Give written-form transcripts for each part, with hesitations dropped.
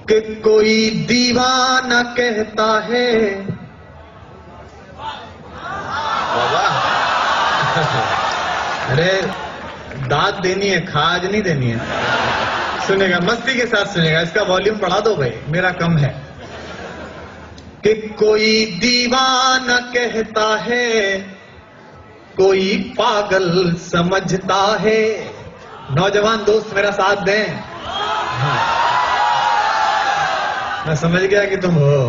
कि कोई दीवाना कहता है। अरे दाद देनी है, खाज नहीं देनी है। सुनेगा, मस्ती के साथ सुनेगा। इसका वॉल्यूम बढ़ा दो भाई, मेरा कम है। कि कोई दीवाना कहता है, कोई पागल समझता है। नौजवान दोस्त मेरा साथ दें। मैं समझ गया कि तुम हो।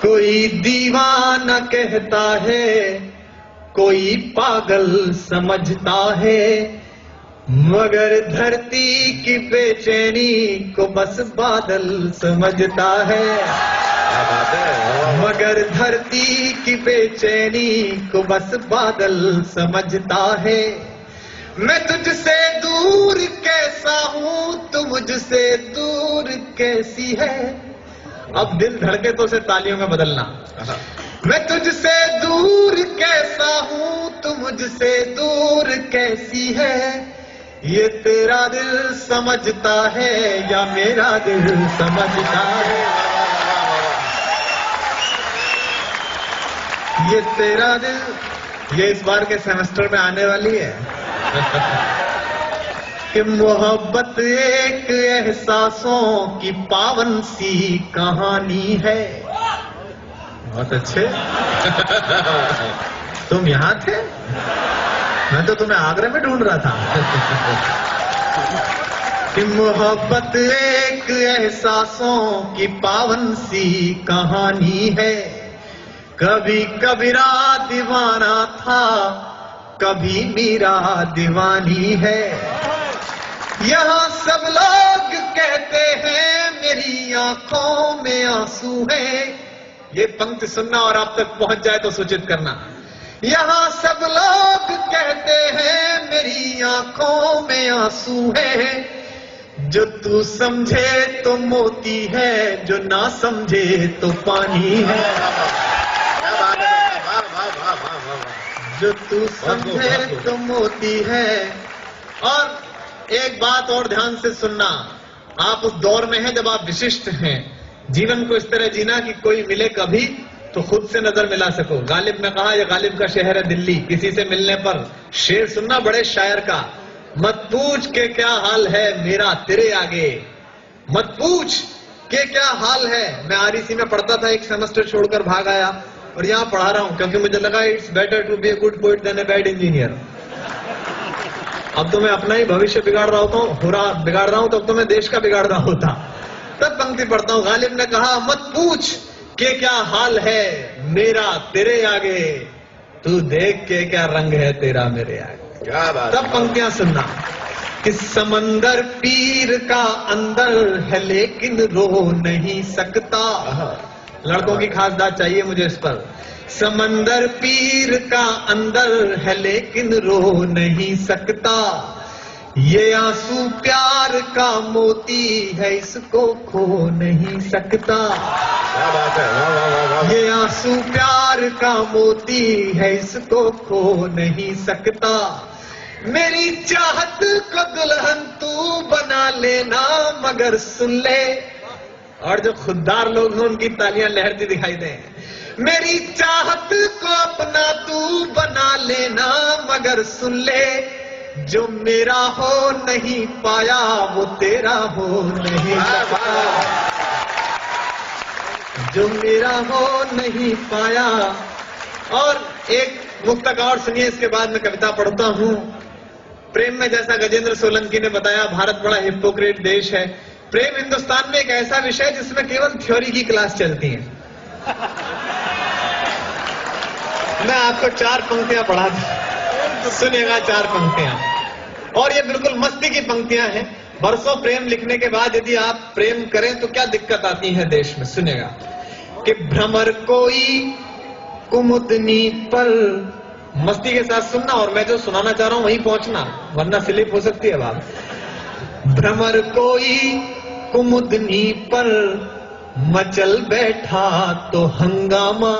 कोई दीवाना कहता है, कोई पागल समझता है, मगर धरती की बेचैनी को बस बादल समझता है। मगर धरती की बेचैनी को बस बादल समझता है। मैं तुझसे दूर कैसा हूं, तू मुझसे दूर कैसी है। अब दिल धड़के तो उसे तालियों में बदलना। मैं तुझसे दूर कैसा हूं, तू मुझसे दूर कैसी है। ये तेरा दिल समझता है या मेरा दिल समझता है। ये तेरा दिल, ये इस बार के सेमेस्टर में आने वाली है। कि मोहब्बत एक एहसासों की पावन सी कहानी है। बहुत अच्छे। तुम यहाँ थे? मैं तो तुम्हें आगरा में ढूंढ रहा था। कि मोहब्बत एक एहसासों की पावन सी कहानी है। कभी कबीरा दीवाना था, कभी मीरा दीवानी है। यहाँ सब लोग कहते हैं मेरी आंखों में आंसू है। ये पंक्ति सुनना और आप तक पहुंच जाए तो सूचित करना। यहाँ सब लोग कहते हैं मेरी आंखों में आंसू है। जो तू समझे तो मोती है, जो ना समझे तो पानी है। जो तू समझे तो मोती है। और एक बात और ध्यान से सुनना, आप उस दौर में हैं जब आप विशिष्ट हैं। जीवन को इस तरह जीना कि कोई मिले कभी तो खुद से नजर मिला सको। गालिब ने कहा, ये गालिब का शहर है दिल्ली, किसी से मिलने पर शेर सुनना बड़े शायर का। मत पूछ के क्या हाल है मेरा तेरे आगे, मत पूछ के क्या हाल है। मैं आरईसी में पढ़ता था, एक सेमेस्टर छोड़कर भाग आया और यहाँ पढ़ा रहा हूं क्योंकि मुझे लगा it's better to be a good poet than a bad engineer. अब तो मैं अपना ही भविष्य बिगाड़ रहा हूं, तब तो मैं देश का बिगाड़ रहा होता। तब पंक्ति पढ़ता हूं। गालिब ने कहा, मत पूछ के क्या हाल है मेरा तेरे आगे, तू देख के क्या रंग है तेरा मेरे आगे। क्या बात। तब पंक्तियां सुनना कि समंदर पीर का अंदर है लेकिन रो नहीं सकता। लड़कों की खास बात चाहिए मुझे इस पर। समंदर पीर का अंदर है लेकिन रो नहीं सकता। ये आंसू प्यार का मोती है, इसको खो नहीं सकता। क्या बात है। ये आंसू प्यार का मोती है, इसको खो नहीं सकता। मेरी चाहत को दुल्हन तू बना लेना, मगर सुन ले। और जो खुददार लोग हैं उनकी तालियां लहरती दिखाई दें। मेरी चाहत को अपना तू बना लेना, मगर सुन ले। जो मेरा हो नहीं पाया वो तेरा हो नहीं पाया। जो मेरा हो नहीं पाया। और एक मुक्तक और सुनिए, इसके बाद मैं कविता पढ़ता हूं। प्रेम में, जैसा गजेंद्र सोलंकी ने बताया, भारत बड़ा हिपोक्रेट देश है। प्रेम हिंदुस्तान में एक ऐसा विषय जिसमें केवल थ्योरी की क्लास चलती है। मैं आपको 4 पंक्तियां पढ़ा दूं, सुनेगा 4 पंक्तियां। और ये बिल्कुल मस्ती की पंक्तियां हैं। बरसों प्रेम लिखने के बाद यदि आप प्रेम करें तो क्या दिक्कत आती है देश में। सुनेगा कि भ्रमर कोई कुमुदनी पर, मस्ती के साथ सुनना और मैं जो सुनाना चाह रहा हूं वहीं पहुंचना, वरना स्लिप हो सकती है बात। भ्रमर कोई कुमुदनी पर मचल बैठा तो हंगामा।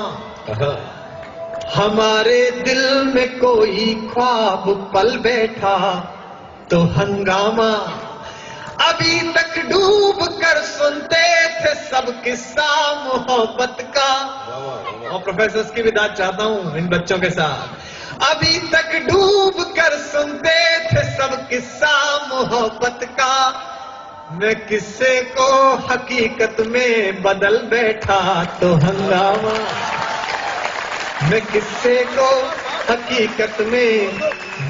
हमारे दिल में कोई ख्वाब पल बैठा तो हंगामा। अभी तक डूब कर किस्सा मोहब्बत का। और प्रोफेसर्स की भी दाद चाहता हूं इन बच्चों के साथ। अभी तक डूब कर सुनते थे सब किस्सा मोहब्बत का, मैं किस्से को हकीकत में बदल बैठा तो हंगामा। मैं किस्से को हकीकत में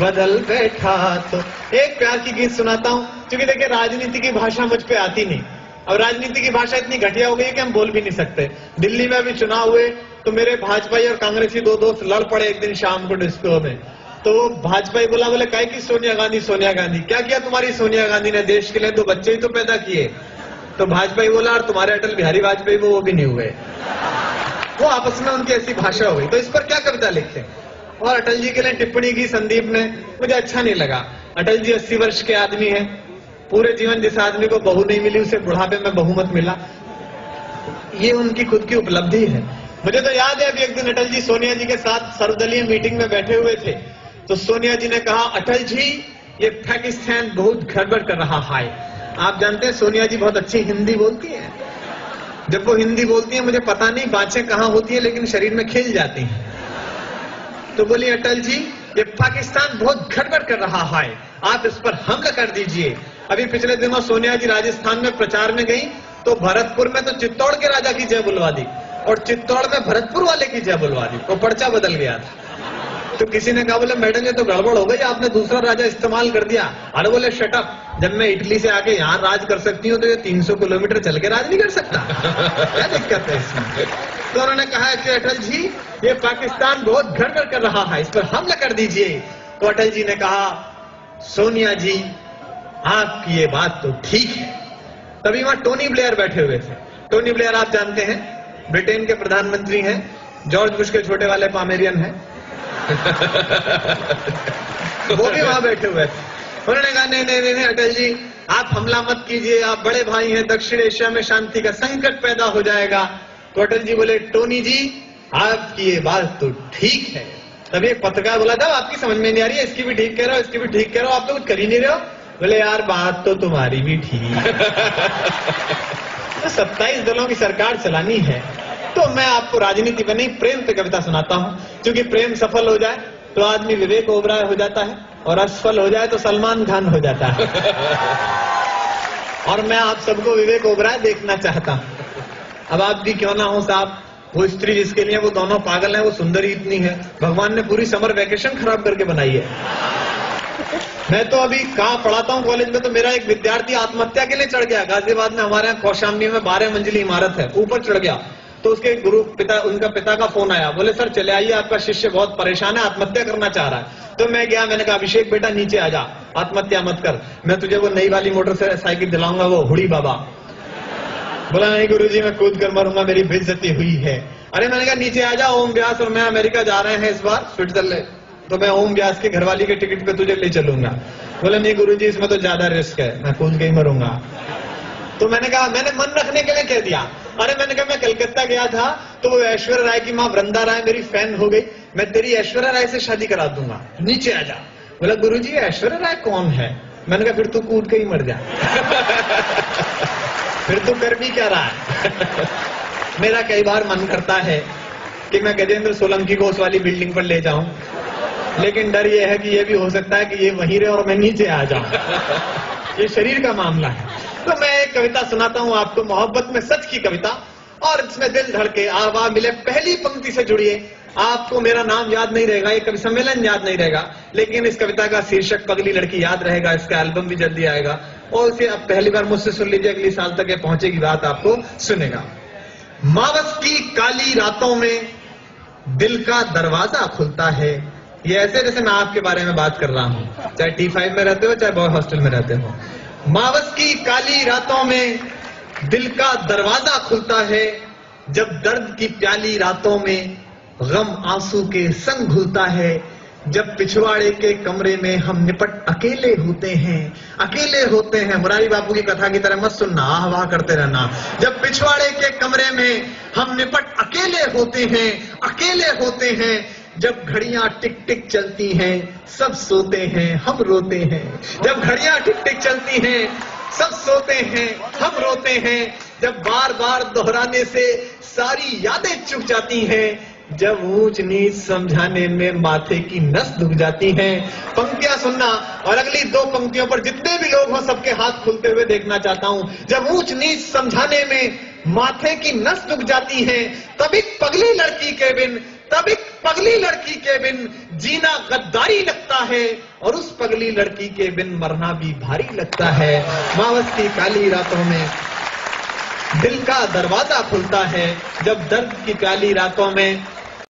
बदल बैठा तो। एक प्यार की गीत सुनाता हूं, क्योंकि देखिए राजनीति की भाषा मुझ पे आती नहीं, और राजनीति की भाषा इतनी घटिया हो गई है कि हम बोल भी नहीं सकते। दिल्ली में अभी चुनाव हुए तो मेरे भाजपाई और कांग्रेसी दो दोस्त लड़ पड़े एक दिन शाम को डिस्को में। तो भाजपाई बोले काहे की सोनिया गांधी क्या किया तुम्हारी सोनिया गांधी ने देश के लिए? 2 बच्चे ही तो पैदा किए। तो भाजपाई बोला और तुम्हारे अटल बिहारी वाजपेयी वो भी नहीं हुए। वो आपस में उनकी ऐसी भाषा हो गई। तो इस पर क्या कविता लिखे? और अटल जी के लिए टिप्पणी की संदीप ने, मुझे अच्छा नहीं लगा। अटल जी 80 वर्ष के आदमी हैं, पूरे जीवन जिस आदमी को बहू नहीं मिली उसे बुढ़ापे में बहुमत मिला, ये उनकी खुद की उपलब्धि है। मुझे तो याद है अभी एक दिन अटल जी सोनिया जी के साथ सर्वदलीय मीटिंग में बैठे हुए थे, तो सोनिया जी ने कहा अटल जी ये पाकिस्तान बहुत गड़बड़ कर रहा है। आप जानते हैं सोनिया जी बहुत अच्छी हिंदी बोलती हैं। जब वो हिंदी बोलती हैं मुझे पता नहीं बातें कहां होती है लेकिन शरीर में खिल जाती हैं। तो बोली अटल जी ये पाकिस्तान बहुत गड़बड़ कर रहा है, आप इस पर हमला कर दीजिए। अभी पिछले दिनों सोनिया जी राजस्थान में प्रचार में गई तो भरतपुर में तो चित्तौड़ के राजा की जय बुलवा दी और चित्तौड़ में भरतपुर वाले की जय बुलवा दी। वो पर्चा बदल गया था। तो किसी ने कहा बोले मैडम ये तो गड़बड़ हो गई, आपने दूसरा राजा इस्तेमाल कर दिया। अरे बोले शटअप, जब मैं इटली से आके यहाँ राज कर सकती हूँ तो ये 300 किलोमीटर चल के राज नहीं कर सकता? क्या दिक्कत है इसमें? तो उन्होंने कहा कि अटल जी ये पाकिस्तान बहुत गड़बड़ कर रहा है, इस पर हमला कर दीजिए। तो अटल जी ने कहा सोनिया जी आपकी ये बात तो ठीक है। तभी वहां टोनी ब्लेयर बैठे हुए थे। टोनी ब्लेयर आप जानते हैं ब्रिटेन के प्रधानमंत्री हैं, जॉर्ज बुश के छोटे वाले पामेरियन हैं। वो भी वहां बैठे हुए थे। उन्होंने कहा नहीं अटल जी आप हमला मत कीजिए, आप बड़े भाई हैं, दक्षिण एशिया में शांति का संकट पैदा हो जाएगा। तो अटल जी बोले टोनी जी आपकी ये बात तो ठीक है। तभी एक पत्रकार बोला था आपकी समझ में नहीं आ रही है, इसकी भी ठीक कह रहे हो, इसकी भी ठीक कह रहे हो, आप तो कुछ कर ही नहीं रहे हो। बोले यार बात तो तुम्हारी भी ठीक। तो 27 दलों की सरकार चलानी है तो मैं आपको राजनीति में नहीं प्रेम पे कविता सुनाता हूं, क्योंकि प्रेम सफल हो जाए तो आदमी विवेक ओबराय हो जाता है और असफल हो जाए तो सलमान खान हो जाता है। और मैं आप सबको विवेक ओबराय देखना चाहता हूं। अब आप भी क्यों ना हो साहब, वो स्त्री जिसके लिए वो दोनों पागल हैं वो सुंदरी इतनी है, भगवान ने पूरी समर वैकेशन खराब करके बनाई है। मैं तो अभी कहाँ पढ़ाता हूँ कॉलेज में, तो मेरा एक विद्यार्थी आत्महत्या के लिए चढ़ गया। गाजियाबाद में हमारे यहाँ कौशाम्बी में 12 मंजिली इमारत है, ऊपर चढ़ गया। तो उसके उनका पिता का फोन आया, बोले सर चले आइए आपका शिष्य बहुत परेशान है, आत्महत्या करना चाह रहा है। तो मैं गया, मैंने कहा अभिषेक बेटा नीचे आ जा, आत्महत्या मत कर, मैं तुझे वो नई वाली मोटरसाइकिल दिलाऊंगा, वो हुडी बाबा। बोला नहीं गुरुजी मैं कूद कर मरूंगा, मेरी बेइज्जती हुई है। अरे मैंने कहा नीचे आ जा, ओम व्यास और मैं अमेरिका जा रहे हैं इस बार स्विट्जरलैंड, तो मैं ओम व्यास के घरवाली के टिकट पे तुझे ले चलूंगा। बोले नहीं गुरुजी इसमें तो ज्यादा रिस्क है, मैं कूद के ही मरूंगा। तो मैंने कहा मैंने मन रखने के लिए कह दिया। अरे मैंने कहा मैं कलकत्ता गया था तो वो ऐश्वर्या राय की माँ वृंदा राय मेरी फैन हो गई, मैं तेरी ऐश्वर्या राय से शादी करा दूंगा, नीचे आ जा। बोला गुरुजी ऐश्वर्या राय कौन है? मैंने कहा फिर तू कूद के ही मर जा। फिर तू कर भी क्या रहा है? मेरा कई बार मन करता है कि मैं गजेंद्र सोलंकी को उस वाली बिल्डिंग पर ले जाऊं, लेकिन डर यह है कि यह भी हो सकता है कि ये वहीं रहे और मैं नीचे आ जाऊं। ये शरीर का मामला है। तो मैं एक कविता सुनाता हूं आपको, मोहब्बत में सच की कविता, और इसमें दिल धड़के आवा मिले। पहली पंक्ति से जुड़िए, आपको मेरा नाम याद नहीं रहेगा, ये कवि सम्मेलन याद नहीं रहेगा, लेकिन इस कविता का शीर्षक पगली लड़की याद रहेगा। इसका एल्बम भी जल्दी आएगा और इसे अब पहली बार मुझसे सुन लीजिए, अगली साल तक ये पहुंचेगी बात आपको सुनेगा। मावस की काली रातों में दिल का दरवाजा खुलता है। ये ऐसे जैसे मैं आपके बारे में बात कर रहा हूं, चाहे T5 में रहते हो चाहे बॉय हॉस्टल में रहते हो। मावस की काली रातों में दिल का दरवाजा खुलता है, जब दर्द की प्याली रातों में गम आंसू के संग घुलता है, जब पिछवाड़े के कमरे में हम निपट अकेले होते हैं, अकेले होते हैं। मुरारी बापू की कथा की तरह मत सुनना, आह वाह करते रहना। जब पिछवाड़े के कमरे में हम निपट अकेले होते हैं, अकेले होते हैं, जब घड़ियां टिक टिक चलती हैं सब सोते हैं हम रोते हैं। जब घड़ियां टिक टिक चलती हैं सब सोते हैं हम रोते हैं, जब बार बार दोहराने से सारी यादें चुक जाती हैं, जब ऊंच नीच समझाने में माथे की नस दुख जाती हैं। पंक्तियां सुनना और अगली 2 पंक्तियों पर जितने भी लोग हो सबके हाथ खुलते हुए देखना चाहता हूं। जब ऊंच नीच समझाने में माथे की नस दुख जाती है, तब एक पगली लड़की के बिन, तब एक पगली लड़की के बिन जीना गद्दारी लगता है, और उस पगली लड़की के बिन मरना भी भारी लगता है। मावस की काली रातों में दिल का दरवाजा खुलता है, जब दर्द की काली रातों में